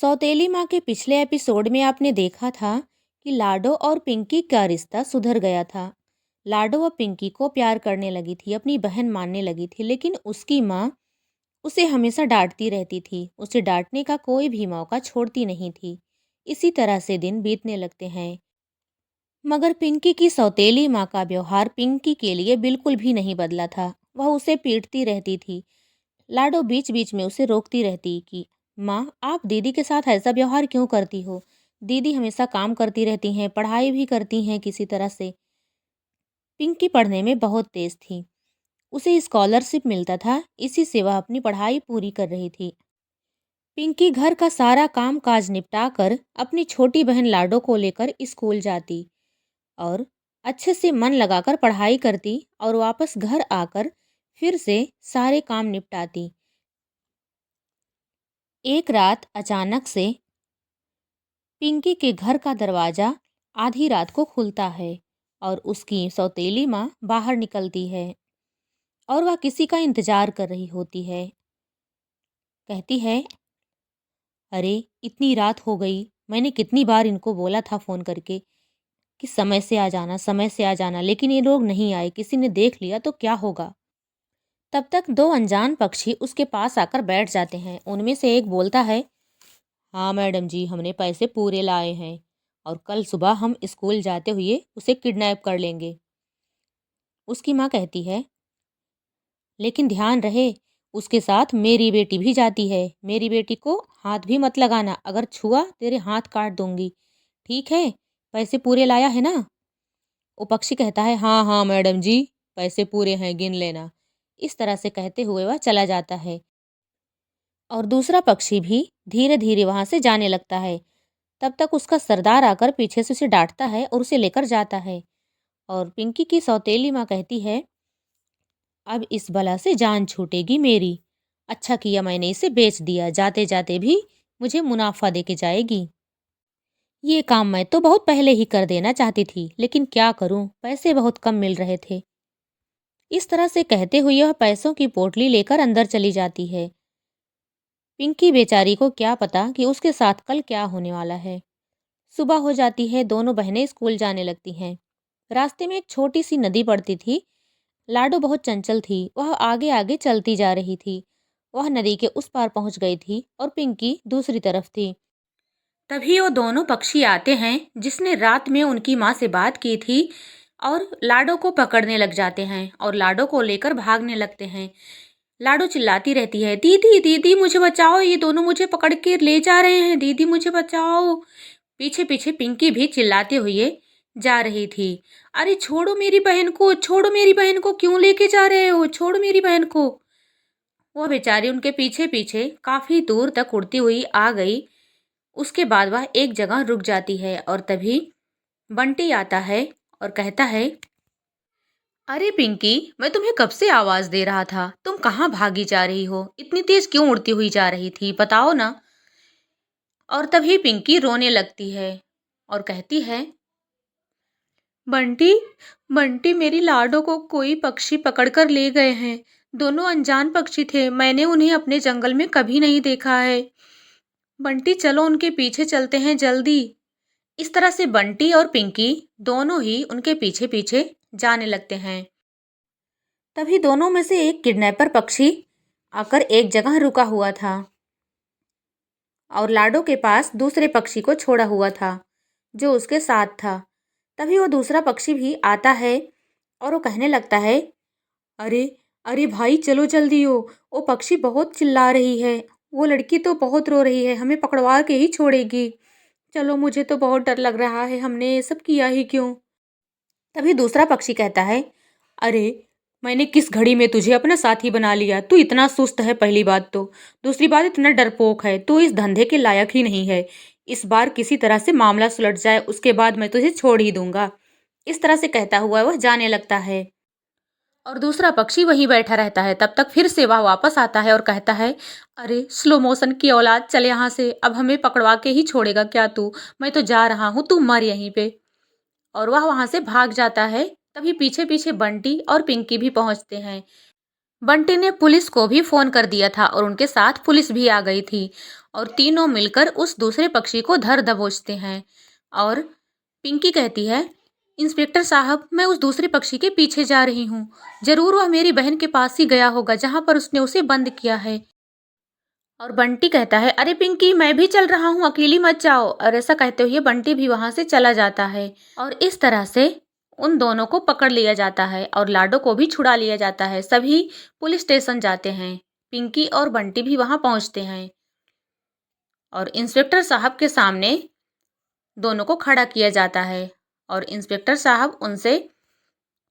सौतेली माँ के पिछले एपिसोड में आपने देखा था कि लाडो और पिंकी का रिश्ता सुधर गया था। लाडो अब पिंकी को प्यार करने लगी थी, अपनी बहन मानने लगी थी, लेकिन उसकी माँ उसे हमेशा डांटती रहती थी। उसे डांटने का कोई भी मौका छोड़ती नहीं थी। इसी तरह से दिन बीतने लगते हैं, मगर पिंकी की सौतेली माँ का व्यवहार पिंकी के लिए बिल्कुल भी नहीं बदला था। वह उसे पीटती रहती थी। लाडो बीच बीच में उसे रोकती रहती कि माँ, आप दीदी के साथ ऐसा व्यवहार क्यों करती हो? दीदी हमेशा काम करती रहती हैं, पढ़ाई भी करती हैं किसी तरह से। पिंकी पढ़ने में बहुत तेज थी। उसे स्कॉलरशिप मिलता था, इसी से वह अपनी पढ़ाई पूरी कर रही थी। पिंकी घर का सारा काम काज निपटा कर अपनी छोटी बहन लाडो को लेकर स्कूल जाती और अच्छे से मन लगाकर पढ़ाई करती और वापस घर आकर फिर से सारे काम निपटाती। एक रात अचानक से पिंकी के घर का दरवाजा आधी रात को खुलता है और उसकी सौतेली माँ बाहर निकलती है और वह किसी का इंतजार कर रही होती है। कहती है, अरे इतनी रात हो गई, मैंने कितनी बार इनको बोला था फ़ोन करके कि समय से आ जाना, समय से आ जाना, लेकिन ये लोग नहीं आए। किसी ने देख लिया तो क्या होगा। तब तक दो अनजान पक्षी उसके पास आकर बैठ जाते हैं। उनमें से एक बोलता है, हाँ मैडम जी, हमने पैसे पूरे लाए हैं और कल सुबह हम स्कूल जाते हुए उसे किडनैप कर लेंगे। उसकी माँ कहती है, लेकिन ध्यान रहे, उसके साथ मेरी बेटी भी जाती है। मेरी बेटी को हाथ भी मत लगाना, अगर छुआ तेरे हाथ काट दूंगी। ठीक है? पैसे पूरे लाया है ना? वो पक्षी कहता है, हाँ हाँ मैडम जी, पैसे पूरे हैं, गिन लेना। इस तरह से कहते हुए वह चला जाता है और दूसरा पक्षी भी धीरे धीरे वहां से जाने लगता है। तब तक उसका सरदार आकर पीछे से उसे डांटता है और उसे लेकर जाता है। और पिंकी की सौतेली माँ कहती है, अब इस बला से जान छूटेगी मेरी। अच्छा किया मैंने इसे बेच दिया, जाते जाते भी मुझे मुनाफा देके जाएगी। ये काम मैं तो बहुत पहले ही कर देना चाहती थी, लेकिन क्या करूं, पैसे बहुत कम मिल रहे थे। इस तरह से कहते हुए वह पैसों की पोटली लेकर अंदर चली जाती है। पिंकी बेचारी को क्या पता कि उसके साथ कल क्या होने वाला है। सुबह हो जाती है, दोनों बहनें स्कूल जाने लगती हैं। रास्ते में एक छोटी सी नदी पड़ती थी। लाडो बहुत चंचल थी, वह आगे आगे चलती जा रही थी। वह नदी के उस पार पहुंच गई थी और पिंकी दूसरी तरफ थी। तभी वो दोनों पक्षी आते हैं जिसने रात में उनकी माँ से बात की थी और लाडो को पकड़ने लग जाते हैं और लाडो को लेकर भागने लगते हैं। लाडो चिल्लाती रहती है, दीदी दीदी मुझे बचाओ, ये दोनों मुझे पकड़ के ले जा रहे हैं, दीदी मुझे बचाओ। पीछे पीछे पिंकी भी चिल्लाते हुए जा रही थी। अरे छोड़ो मेरी बहन को, छोड़ो मेरी बहन को, क्यों लेके जा रहे हो, छोड़ो मेरी बहन को। वो बेचारी उनके पीछे पीछे काफी दूर तक उड़ती हुई आ गई। उसके बाद वह एक जगह रुक जाती है और तभी बंटी आता है और कहता है, अरे पिंकी, मैं तुम्हें कब से आवाज दे रहा था, तुम कहाँ भागी जा रही हो, इतनी तेज क्यों उड़ती हुई जा रही थी, बताओ ना। और तभी पिंकी रोने लगती है और कहती है, बंटी, बंटी मेरी लाडो को कोई पक्षी पकड़कर ले गए हैं। दोनों अनजान पक्षी थे, मैंने उन्हें अपने जंगल में कभी नहीं देखा है। बंटी चलो उनके पीछे चलते हैं जल्दी। इस तरह से बंटी और पिंकी दोनों ही उनके पीछे पीछे जाने लगते हैं। तभी दोनों में से एक किडनैपर पक्षी आकर एक जगह रुका हुआ था और लाडो के पास दूसरे पक्षी को छोड़ा हुआ था जो उसके साथ था। तभी वो दूसरा पक्षी भी आता है और वो कहने लगता है, अरे अरे भाई चलो जल्दी हो, वो पक्षी बहुत चिल्ला रही है, वो लड़की तो बहुत रो रही है, हमें पकड़वा के ही छोड़ेगी। चलो, मुझे तो बहुत डर लग रहा है, हमने ये सब किया ही क्यों। तभी दूसरा पक्षी कहता है, अरे मैंने किस घड़ी में तुझे अपना साथी बना लिया, तू इतना सुस्त है पहली बात तो, दूसरी बात इतना डरपोक है, तू इस धंधे के लायक ही नहीं है। इस बार किसी तरह से मामला सुलझ जाए, उसके बाद मैं तुझे छोड़ ही दूंगा। इस तरह से कहता हुआ वह जाने लगता है और दूसरा पक्षी वहीं बैठा रहता है। तब तक फिर से वह वापस आता है और कहता है, अरे स्लो मोशन की औलाद, चल यहाँ से, अब हमें पकड़वा के ही छोड़ेगा क्या तू, मैं तो जा रहा हूँ, तू मर यहीं पे। और वह वहां से भाग जाता है। तभी पीछे पीछे बंटी और पिंकी भी पहुंचते हैं। बंटी ने पुलिस को भी फोन कर दिया था और उनके साथ पुलिस भी आ गई थी और तीनों मिलकर उस दूसरे पक्षी को धर दबोचते हैं। और पिंकी कहती है, इंस्पेक्टर साहब, मैं उस दूसरे पक्षी के पीछे जा रही हूँ। जरूर वह मेरी बहन के पास ही गया होगा जहां पर उसने उसे बंद किया है। और बंटी कहता है, अरे पिंकी, मैं भी चल रहा हूँ, अकेली मत जाओ। और ऐसा कहते हुए बंटी भी वहां से चला जाता है और इस तरह से उन दोनों को पकड़ लिया जाता है और लाडो को भी छुड़ा लिया जाता है। सभी पुलिस स्टेशन जाते हैं। पिंकी और बंटी भी वहां पहुंचते हैं और इंस्पेक्टर साहब के सामने दोनों को खड़ा किया जाता है और इंस्पेक्टर साहब उनसे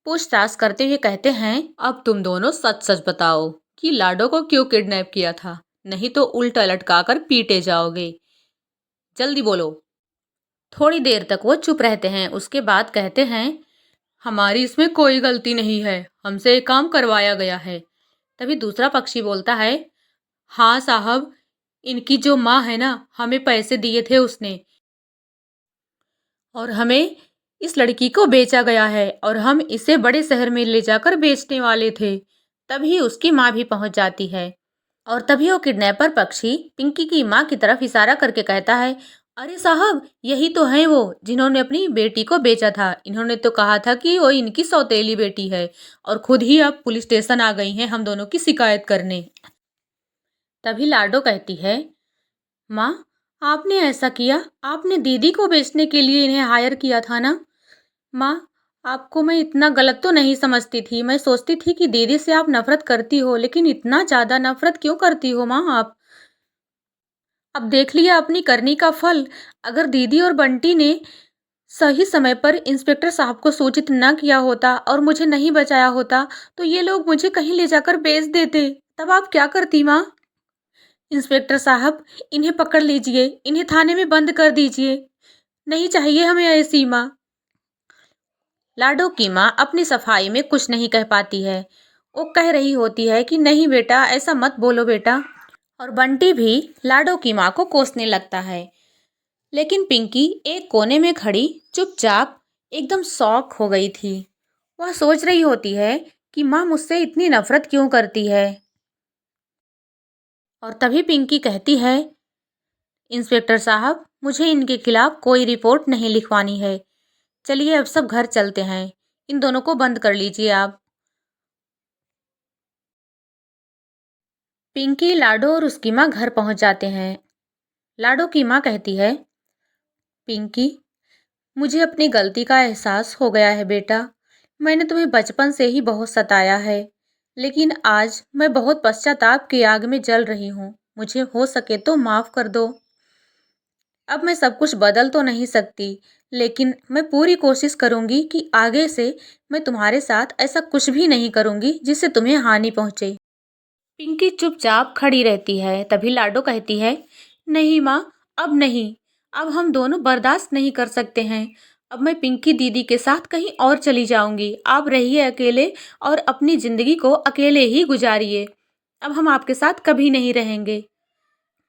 पूछताछ करते हुए कहते हैं, अब तुम दोनों सच सच बताओ कि लाडो को क्यों किडनैप किया था, नहीं तो उल्टा लटकाकर पीटे जाओगे। जल्दी बोलो। थोड़ी देर तक वो चुप रहते हैं। उसके बाद कहते हैं, हमारी इसमें कोई गलती नहीं है, हमसे एक काम करवाया गया है। तभी दूसरा पक्षी बोलता है, हाँ साहब, इनकी जो माँ है ना, हमें पैसे दिए थे उसने और हमें इस लड़की को बेचा गया है और हम इसे बड़े शहर में ले जाकर बेचने वाले थे। तभी उसकी माँ भी पहुंच जाती है और तभी वो किडनैपर पक्षी पिंकी की माँ की तरफ इशारा करके कहता है, अरे साहब, यही तो है वो जिन्होंने अपनी बेटी को बेचा था। इन्होंने तो कहा था कि वो इनकी सौतेली बेटी है और खुद ही अब पुलिस स्टेशन आ गई हैं हम दोनों की शिकायत करने। तभी लाडो कहती है, माँ, आपने ऐसा किया, आपने दीदी को बेचने के लिए इन्हें हायर किया था ना। माँ, आपको मैं इतना गलत तो नहीं समझती थी। मैं सोचती थी कि दीदी से आप नफरत करती हो, लेकिन इतना ज्यादा नफरत क्यों करती हो माँ आप? अब देख लिया अपनी करनी का फल। अगर दीदी और बंटी ने सही समय पर इंस्पेक्टर साहब को सूचित न किया होता और मुझे नहीं बचाया होता, तो ये लोग मुझे कहीं ले जाकर बेच देते। तब आप क्या करती माँ? इंस्पेक्टर साहब, इन्हें पकड़ लीजिए, इन्हें थाने में बंद कर दीजिए। नहीं चाहिए हमें ऐसी माँ। लाडो की माँ अपनी सफाई में कुछ नहीं कह पाती है। वो कह रही होती है कि नहीं बेटा, ऐसा मत बोलो बेटा। और बंटी भी लाडो की माँ को कोसने लगता है। लेकिन पिंकी एक कोने में खड़ी चुपचाप एकदम शॉक हो गई थी। वह सोच रही होती है कि माँ मुझसे इतनी नफरत क्यों करती है। और तभी पिंकी कहती है, इंस्पेक्टर साहब, मुझे इनके खिलाफ कोई रिपोर्ट नहीं लिखवानी है। चलिए अब सब घर चलते हैं। इन दोनों को बंद कर लीजिए आप। पिंकी, लाडो और उसकी माँ घर पहुंच जाते हैं। लाडो की माँ कहती है, पिंकी, मुझे अपनी गलती का एहसास हो गया है बेटा। मैंने तुम्हें बचपन से ही बहुत सताया है, लेकिन आज मैं बहुत पश्चाताप की आग में जल रही हूँ। मुझे हो सके तो माफ कर दो। अब मैं सब कुछ बदल तो नहीं सकती, लेकिन मैं पूरी कोशिश करूंगी कि आगे से मैं तुम्हारे साथ ऐसा कुछ भी नहीं करूंगी जिससे तुम्हें हानि पहुंचे। पिंकी चुपचाप खड़ी रहती है। तभी लाडो कहती है, नहीं माँ, अब नहीं। अब हम दोनों बर्दाश्त नहीं कर सकते हैं। अब मैं पिंकी दीदी के साथ कहीं और चली जाऊंगी। आप रहिए अकेले और अपनी जिंदगी को अकेले ही गुजारिए। अब हम आपके साथ कभी नहीं रहेंगे।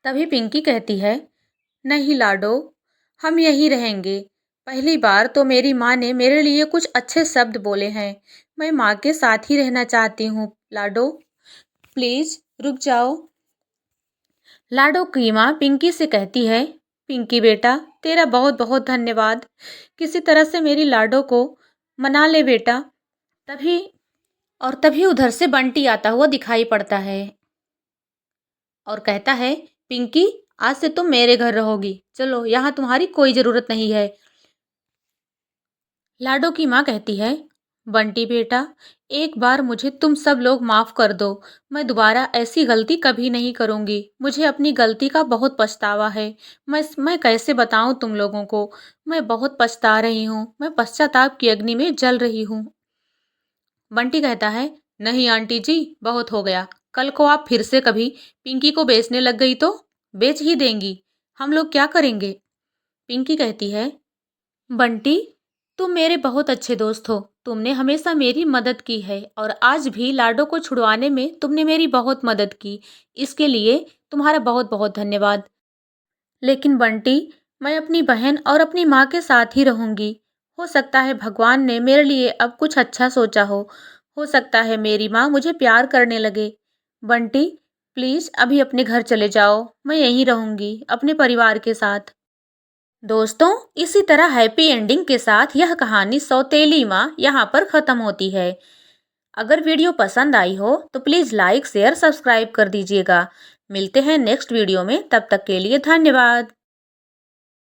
तभी पिंकी कहती है, नहीं लाडो, हम यहीं रहेंगे। पहली बार तो मेरी माँ ने मेरे लिए कुछ अच्छे शब्द बोले हैं। मैं माँ के साथ ही रहना चाहती हूँ। लाडो, प्लीज रुक जाओ। लाडो की माँ पिंकी से कहती है, पिंकी बेटा, तेरा बहुत बहुत धन्यवाद। किसी तरह से मेरी लाडो को मना ले बेटा। तभी तभी उधर से बंटी आता हुआ दिखाई पड़ता है और कहता है, पिंकी, आज से तुम मेरे घर रहोगी। चलो, यहाँ तुम्हारी कोई जरूरत नहीं है। लाडो की माँ कहती है, बंटी बेटा, एक बार मुझे तुम सब लोग माफ कर दो। मैं दोबारा ऐसी गलती कभी नहीं करूंगी। मुझे अपनी गलती का बहुत पछतावा है। मैं कैसे बताऊं तुम लोगों को। मैं बहुत पछता रही हूँ। मैं पश्चाताप की अग्नि में जल रही हूँ। बंटी कहता है, नहीं आंटी जी, बहुत हो गया। कल को आप फिर से कभी पिंकी को बेचने लग गई तो बेच ही देंगी। हम लोग क्या करेंगे? पिंकी कहती है, बंटी, तुम मेरे बहुत अच्छे दोस्त हो। तुमने हमेशा मेरी मदद की है और आज भी लाडो को छुड़वाने में तुमने मेरी बहुत मदद की। इसके लिए तुम्हारा बहुत बहुत धन्यवाद। लेकिन बंटी, मैं अपनी बहन और अपनी माँ के साथ ही रहूंगी। हो सकता है भगवान ने मेरे लिए अब कुछ अच्छा सोचा हो। हो सकता है मेरी माँ मुझे प्यार करने लगे। बंटी, प्लीज अभी अपने घर चले जाओ, मैं यहीं रहूंगी अपने परिवार के साथ। दोस्तों, इसी तरह हैप्पी एंडिंग के साथ यह कहानी सौतेली माँ यहाँ पर खत्म होती है। अगर वीडियो पसंद आई हो तो प्लीज लाइक शेयर सब्सक्राइब कर दीजिएगा। मिलते हैं नेक्स्ट वीडियो में, तब तक के लिए धन्यवाद।